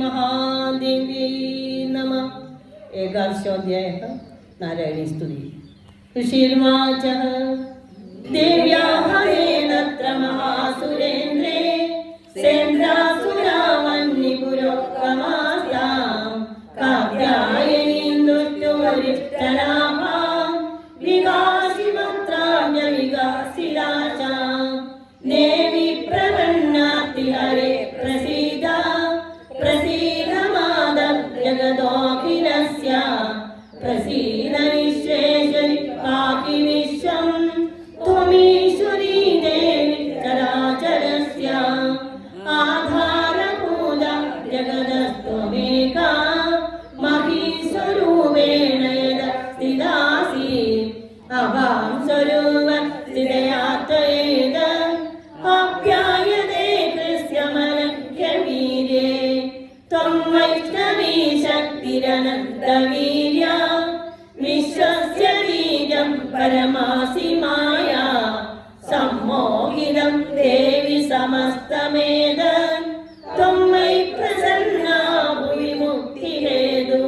महादेवी नमः। एकादशोऽध्यायः नारायणी स्तुति। ऋषिर्वाचः देव्याः येनत्र महासुरेन्द्रे सेन्द्रासुरावन्निपुरोत्तमास्तां कात्यायनीं दुष्टुवरिष्ठनाभां विगासिवक्त्राण्य विगासिराचां देवी प्रपन्नातिहरे प्रसीद प्रसीद मादं जगदोऽखिलस्य प्रसीद विश्वेश्वरि पाहि विश्वं त्वमीश्वरी देवी चराचरस्य आधारभूता जगदस्त्वमेका महीस्वरूपेण यदस्थितासि अभां स्वरूपस्थितया त्वयेद आप्यायते कृष्यमनघ्यवीर्ये त्वं वैष्णवी शक्तिरनन्तवीर्या विश्वस्य बीजं परमासि माया सम्मोहितं देवि समस्तमेद त्वं वै प्रसन्ना भुवि मुक्तिहेतु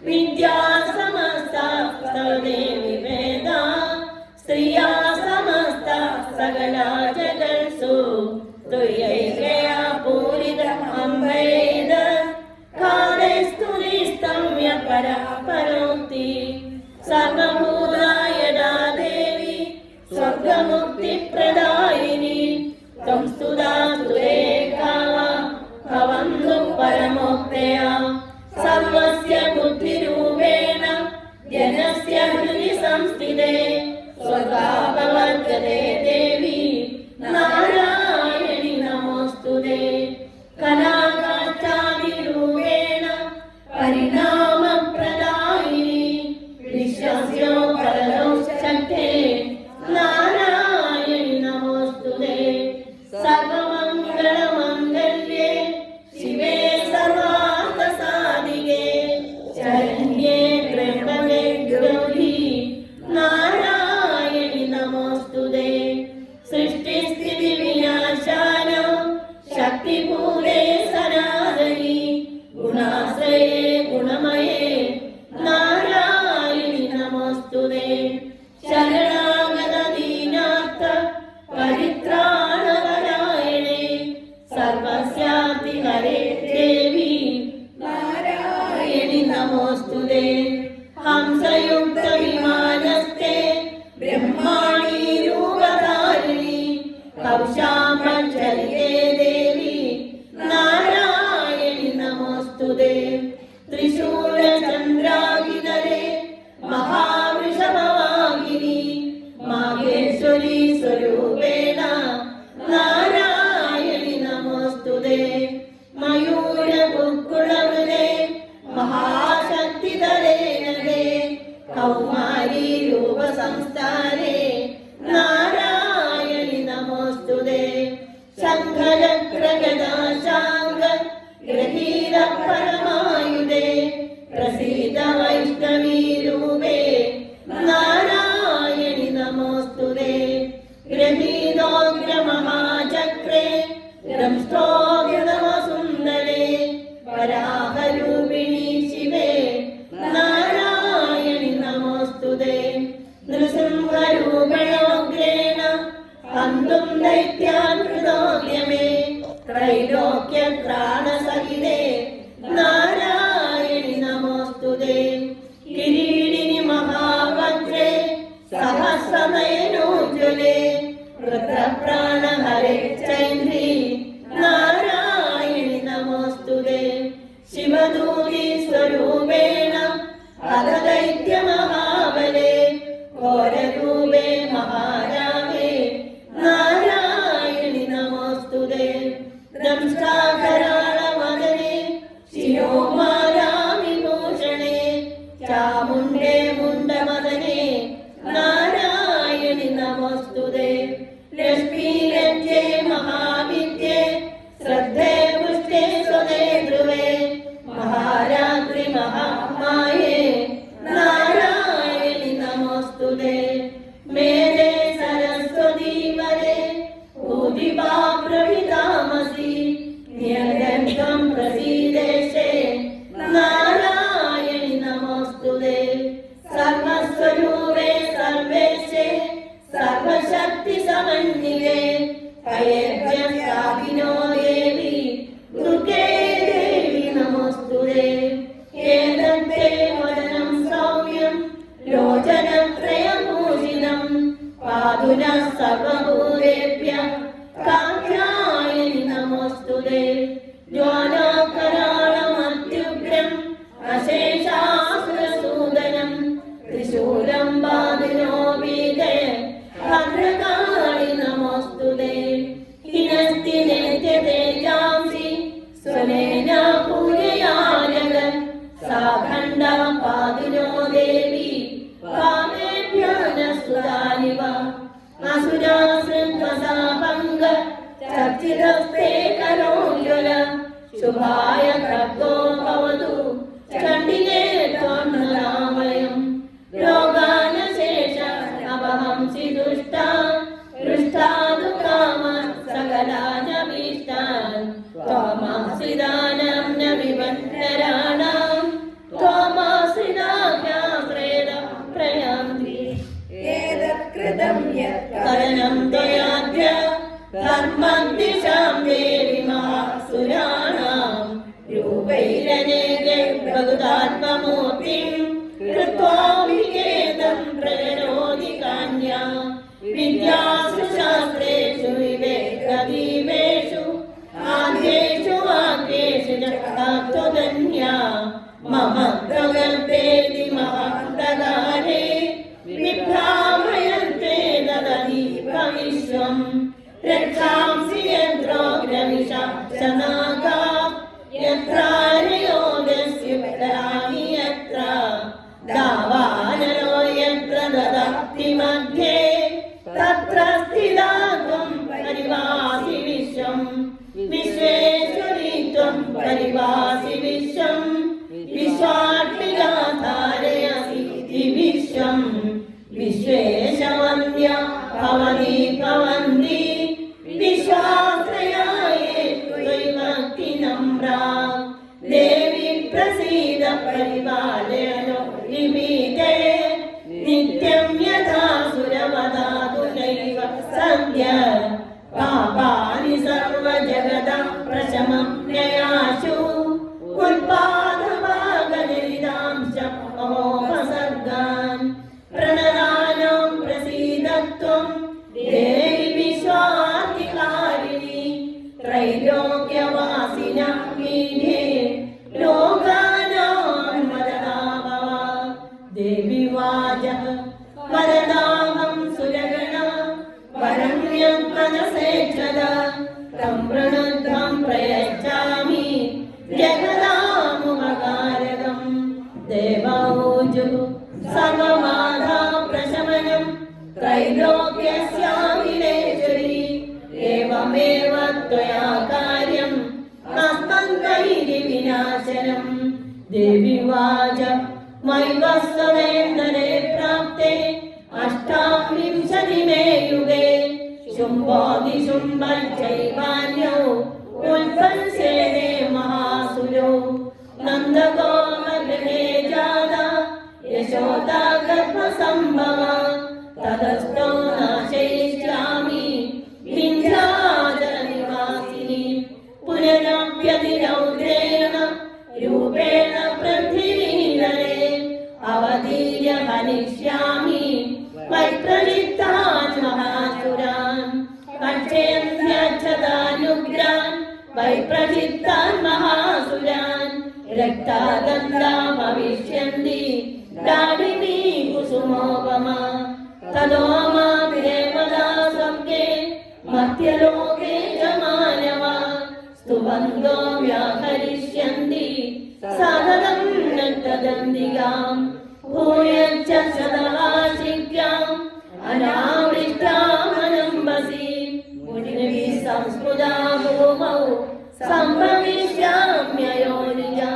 विद्या समस्ता देवि वेदा स्त्रिया समस्ता सकला जगत्सु त्वयैकया पूरितमम्बेद काले स्तुतिस्तम्य परोक्ति सर्वभूताय देवी स्वर्गमुक्तिप्रदायिनी त्वं स्तुता स्तुतेकावा भवन्तु परमोक्तया सर्वस्य बुद्धिरूपेण जनस्य हृदि संस्थिते स्वभाववर्तते देवी नारायणि नमोऽस्तुते कलाकाष्ठादिरूपेण परिणामप्रदायिनी विश्वस्योपरौ शक्ते नारायणि नमोऽस्तुते सर्वमङ्गलमङ्गल्ये शिवे सर्वार्थसाधिके शरण्ये त्र्यम्बके गौरी नारायणि नमोऽस्तुते सृष्टिस्थितिविनाशान शक्तिपूरे सनातनी गुणाश्रये गुणमये नारायणि नमोऽस्तुते शरणागतदीनार्थ परित्राणपरायणे सर्वस्यातिहरे देवी नारायणि नमोऽस्तुते हंसयुक्तविमानस्ते ब्रह्माणि रूपधारिणि कौशाम्बचरिते देवी नारायणि नमोऽस्तुते त्रिशूलचन्द्राभिधरे महावृषभवाहिनी माहेश्वरी स्वरूपेण नारायणि नमोऽस्तुते मयूरकुक्कुलवृते महाशक्तिधरे नगे कौमारी रूपसंस्थाने नारायणि नमोऽस्तुते शङ्खचक्रगदाशाङ्ग गृहीत परमायुधे प्रसीद वैष्णवी रूपे नारायणि नमोऽस्तुते गृहीतोऽग्रमहाचक्रे दंष्टोऽग्रतमसुन्दरे वराहरूपिणी शिवे नारायणि नमोऽस्तुते नृसिंहरूपेणोग्रेण हन्तुं दैत्यान् कृतोद्यमे त्रैलोक्यत्राणसहिते नारायणि नमोऽस्तुते किरीटिनि महावज्रे सहस्रनयनोज्ज्वले रुद्रप्राणहरे चैन्द्री नारायणि नमोऽस्तुते शिवदूती स्वरूपेण अधदैत्यमहाबले घोररूपे महारामे नारायणि नमोऽस्तुते दंष्टाकराळवदने शिरोमालाविभूषणे चामुण्डे मुण्डमदने नारायणि नमोऽस्तुते लक्ष्मीलज्जे महाविद्ये श्रद्धे पुष्टे स्वदे ध्रुवे महारात्रि महामाये नारायणि नमोऽस्तुते मेदे वैरनेगे भगुदात्ममूर्तिं कृत्वा विकेतं प्रजनोति कान्या विद्यासु शास्त्रेषु विवेकदीपेषु आद्येषु वाक्येषु च तत्त्वधन्या मम प्रगल्भेति महान्तगारे विभ्रामयन्ते ददतीपविश्वम् रक्षांसि यन्त्रोग्रविशासनागा यत्रारयोगस्युपराणि यत्र दावानलो यत्र ददति मध्ये तत्र स्थिता त्वं परिभासि विश्वम् विश्वेश्वरी त्वं परिभासि विश्वम् विश्वात्मिका धारयसि विश्वम् विश्वेशवन्द्या भवति भवन्ति विश्वाश्रयाये त्वयि भक्तिनम्रा देवी प्रसीद परिपालयनो निमीते नित्यं यथा सुरवदातु नैव सद्य पापानि सर्वजगतं प्रशमं न्ययाशु उत्पादभागनिरिदांश्च महोपसर्गान् प्रणदानं प्रसीदत्वं देवि विश्वाधिकारिणि त्रैलोक्यवासिनः मीढे लोकानां वरदा भव देवि वाचः वरदाहं सुरगणा वरं यन्मनसेच्छदा तं प्रणुद्धं प्रयच्छामि जगदामुपकारकम् देवौजुः सर्वबाधा प्रशमनं त्रैलोक्यस्याखिलेश्वरी एवमेव त्वया कार्यम् अस्मद्वैरिविनाशनम् देवी वाच मैवस्ववेन्दने प्राप्ते अष्टाविंशतिमे युगे शुम्भोऽधिशुम्भश्चैवान्यौ उल्बन्सेने महासुरो नन्दगोमगृहे जाता यशोदा गर्भसम्भवा ततस्थो नाशयिष्यामि विन्ध्याचलनिवासिनी पुनरप्यतिरौद्रेण रूपेण पृथिवीधरे अवतीर्य हनिष्यामि वैप्रचित्तान् महासुरान् पश्यन्त्यच्छतानुग्रान् वैप्रचित्तान् महासुरान् रक्तादन्ता भविष्यन्ति दाडिमी कुसुमोपमा ततो मां देवता स्वर्गे मर्त्यलोके च मानवा स्तुवन्तो व्याहरिष्यन्ति सततं नक्तदन्तिकाम् भूयश्च शतवार्षिक्याम् अनावृष्टामनम्बसि मुनिभिः संस्कृता भूमौ सम्भविष्याम्ययोनिजा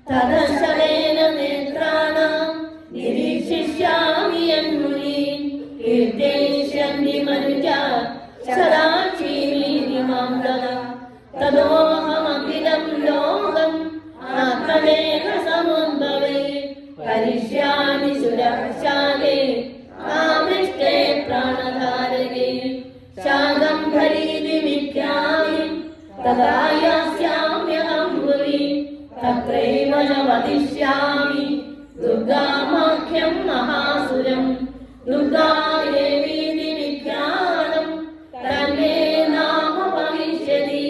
ततश्चलेन नेत्राणां निरीक्षिष्यामि यन्मुनीन् कीर्तयिष्यन्ति मनुजा सदाक्षीमीति मां तदा ततोऽहमखिलं लोकम् आत्मनेकसमुद्भवे करिष्यामि सुरक्षाले आमृष्टे प्राणधारके शाकम्भरीति विख्यामि तदा यास्याम्यहं भुवि तत्रैव च वदिष्यामि दुर्गामाख्यं महासुरं दुर्गा देवीति विख्यातं तन्मे नाम भविष्यति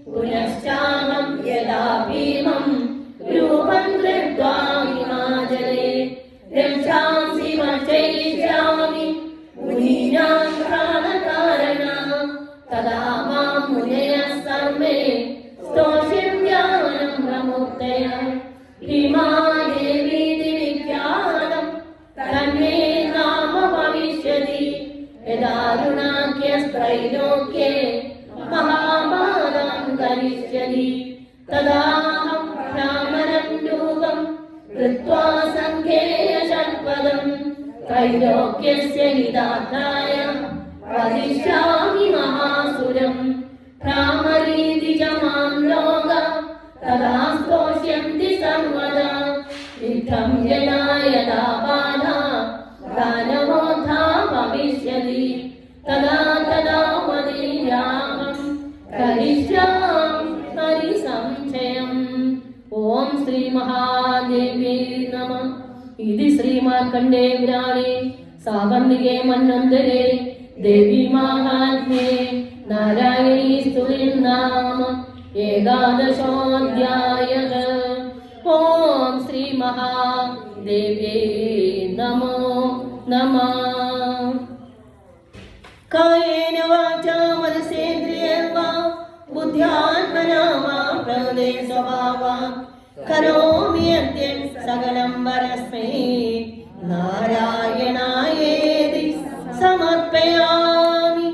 पुनश्चाहं यदा भीमं रूपं धृत्वा हिमाचले रक्षांसि वर्षयिष्यामि मुनीनां प्राणकारणा तदा मां मुनयः सर्वे स्तोष्यन्त्यानं प्रमुक्तया भीमा देवीति विख्यातं तन्मे नाम भविष्यति यदारुणाख्यस्त्रैलोक्ये महाबाधां करिष्यति तदाहं भ्रामरं रूपं कृत्वा सङ्ख्येयषट्पदं त्रैलोक्यस्य हितार्थाय वदिष्यामि महासुरं भ्रामरीति च मां लोका तदा स्तोष्यन्ति सर्वदा इत्थं यदा यदा बाधा दानवोद्धा भविष्यति तदा तदा वदीयामं करिष्यामि परिसंशयम् ഓം ശ്രീ മഹാദേവ്യേ നമഃ. ഇതി ശ്രീ മാർക്കണ്ഡേ പുരാണേ സാവർണികേ മന്വന്തരേ ദേവി മാഹാത്മ്യേ നാരായണീ സ്തുതിർനാമ ഏകാദശോऽധ്യായഃ. ഓം ശ്രീ മഹാദേവ്യേ നമോ നമഃ. കായേന വാചാ മനസേന്ദ്രിയേർവാ ബുദ്ധ്യാത്മനാ വാ പ്രകൃതേ സ്വഭാവാत् കരോമി യദ്യत् സകലം പരസ്മൈ നാരായണായേതി സമർപ്പയാമി.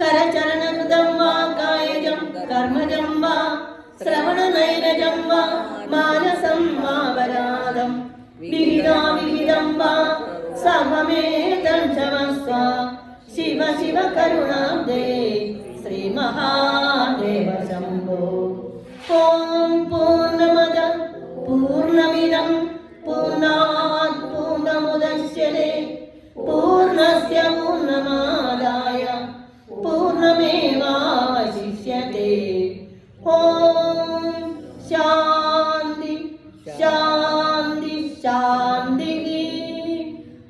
കരചരണകൃതം വാ കായജം കർമ്മജം വാ ശ്രവണനൈരജം വാ മാനസം വാപരാധം വിഹിതം വാ സർവമേതം ക്ഷമസ്വ. ശിവ ശിവ കരുണാബ്ദേ ശ്രീ മഹാദേവ ശംഭോ. ഓം പൂർണ്ണമദ പൂർണ്ണമിദം പൂർണ്ണാത് പൂർണ്ണമുദച്യതേ പൂർണ്ണസ്യ പൂർണ്ണമാദായ പൂർണ്ണമേവാവശിഷ്യതേ. ഓം ശാന്തി ശാന്തി ശാന്തി.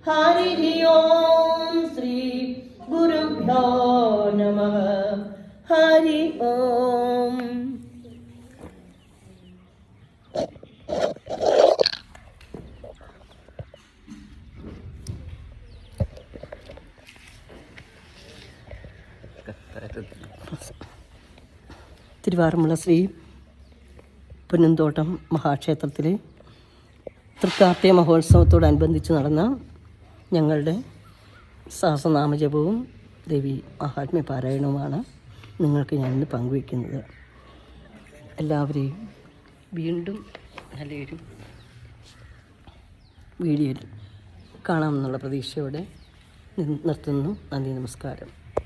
ഹരി ഓം ശ്രീ ഗുരുഭ്യോ നമഃ. ഹരി ഓം. തിരുവാറന്മുള ശ്രീ പൊന്നുംതോട്ടം മഹാക്ഷേത്രത്തിലെ തൃക്കാർത്തിക മഹോത്സവത്തോടനുബന്ധിച്ച് നടന്ന ഞങ്ങളുടെ സഹസ്രനാമജപവും ദേവി മഹാത്മ്യ പാരായണവുമാണ് നിങ്ങൾക്ക് ഞാനിന്ന് പങ്കുവയ്ക്കുന്നത്. എല്ലാവരെയും വീണ്ടും നല്ലൊരു വീഡിയോയിൽ കാണാമെന്നുള്ള പ്രതീക്ഷയോടെ നിർത്തുന്നു. നന്ദി, നമസ്കാരം.